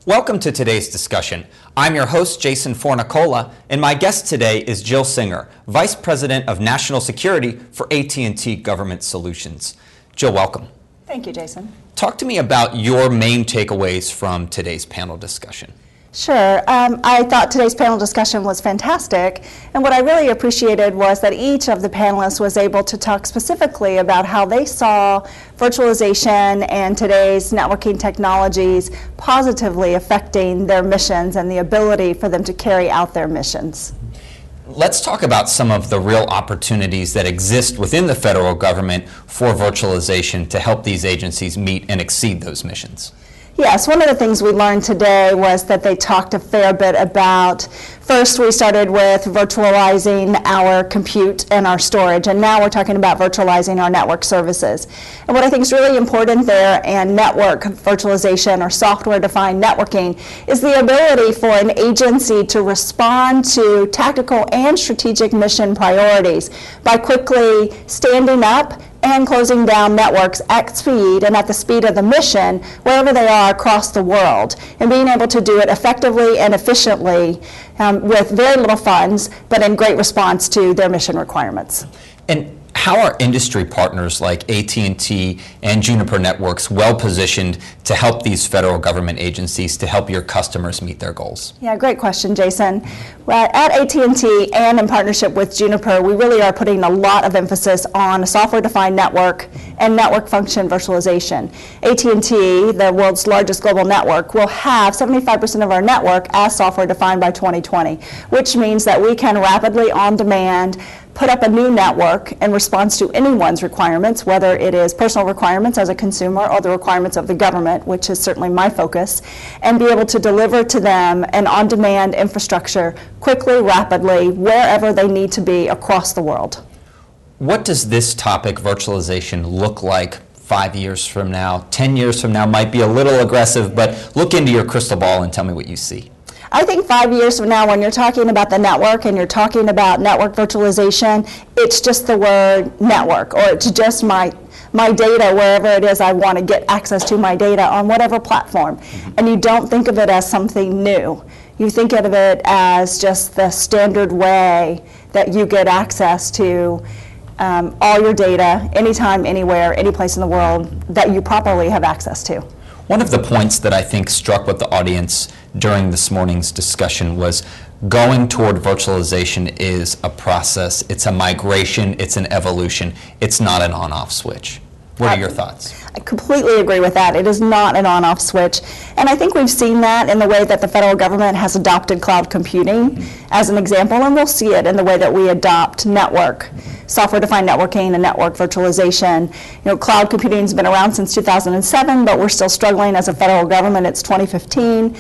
Welcome to today's discussion. I'm your host, Jason Fornicola, and my guest today is Jill Singer, Vice President of National Security for AT&T Government Solutions. Jill, welcome. Thank you, Jason. Talk to me about your main takeaways from today's panel discussion. Sure. I thought today's panel discussion was fantastic, and what I really appreciated was that each of the panelists was able to talk specifically about how they saw virtualization and today's networking technologies positively affecting their missions and the ability for them to carry out their missions. Let's talk about some of the real opportunities that exist within the federal government for virtualization to help these agencies meet and exceed those missions. Yes, one of the things we learned today was that they talked a fair bit about, first we started with virtualizing our compute and our storage, and now we're talking about virtualizing our network services. And what I think is really important there, and network virtualization or software-defined networking, is the ability for an agency to respond to tactical and strategic mission priorities by quickly standing up and closing down networks at speed and at the speed of the mission wherever they are across the world, and being able to do it effectively and efficiently with very little funds, but in great response to their mission requirements. And how are industry partners like AT&T and Juniper Networks well positioned to help these federal government agencies to help your customers meet their goals? Yeah, great question, Jason. Well, at AT&T and in partnership with Juniper, we really are putting a lot of emphasis on a software-defined network and network function virtualization. AT&T, the world's largest global network, will have 75% of our network as software-defined by 2020, which means that we can rapidly, on demand, put up a new network in response to anyone's requirements, whether it is personal requirements as a consumer or the requirements of the government, which is certainly my focus, and be able to deliver to them an on-demand infrastructure quickly, rapidly, wherever they need to be across the world. What does this topic, virtualization, look like 5 years from now? 10 years from now might be a little aggressive, but look into your crystal ball and tell me what you see. I think 5 years from now, when you're talking about the network and you're talking about network virtualization, it's just the word network, or it's just my data wherever it is I want to get access to my data on whatever platform. And you don't think of it as something new. You think of it as just the standard way that you get access to all your data, anytime, anywhere, any place in the world that you properly have access to. One of the points that I think struck with the audience during this morning's discussion was going toward virtualization is a process, it's a migration, it's an evolution, it's not an on-off switch. What are your thoughts? I completely agree with that. It is not an on-off switch. And I think we've seen that in the way that the federal government has adopted cloud computing as an example, and we'll see it in the way that we adopt network, software-defined networking and network virtualization. You know, cloud computing has been around since 2007, but we're still struggling as a federal government. It's 2015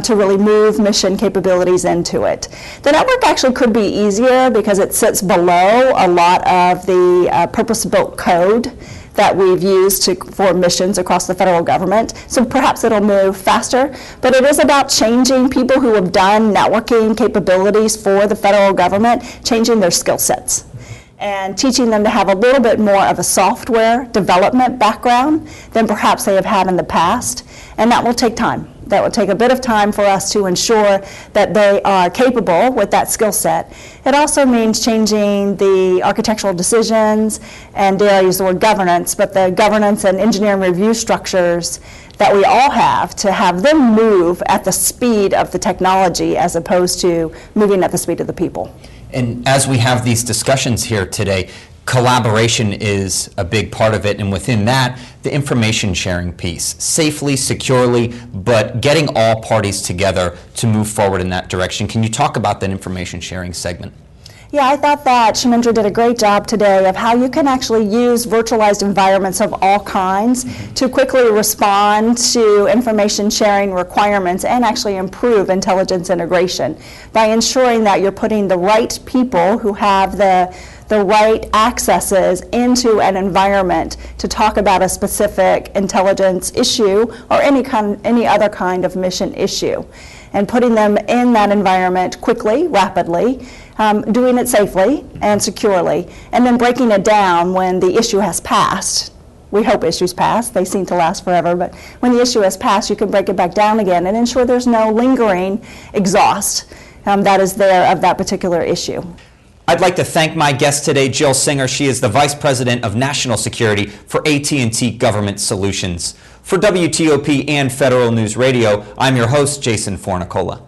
to really move mission capabilities into it. The network actually could be easier because it sits below a lot of the purpose-built code that we've used for missions across the federal government. So perhaps it'll move faster, but it is about changing people who have done networking capabilities for the federal government, changing their skill sets and teaching them to have a little bit more of a software development background than perhaps they have had in the past, and that will take time. That will take a bit of time for us to ensure that they are capable with that skill set. It also means changing the architectural decisions, and dare I use the word governance, but the governance and engineering review structures that we all have to have them move at the speed of the technology as opposed to moving at the speed of the people. And as we have these discussions here today, collaboration is a big part of it, and within that, the information sharing piece, safely, securely, but getting all parties together to move forward in that direction. Can you talk about that information sharing segment? Yeah, I thought that Shimendra did a great job today of how you can actually use virtualized environments of all kinds to quickly respond to information sharing requirements and actually improve intelligence integration by ensuring that you're putting the right people who have the right accesses into an environment to talk about a specific intelligence issue or any other kind of mission issue, and putting them in that environment quickly, rapidly, doing it safely and securely, and then breaking it down when the issue has passed we hope issues pass. They seem to last forever, but when the issue has passed, you can break it back down again and ensure there's no lingering exhaust that is there of that particular issue. I'd like to thank my guest today, Jill Singer. She is the Vice President of National Security for AT&T Government Solutions. For WTOP and Federal News Radio, I'm your host, Jason Fornicola.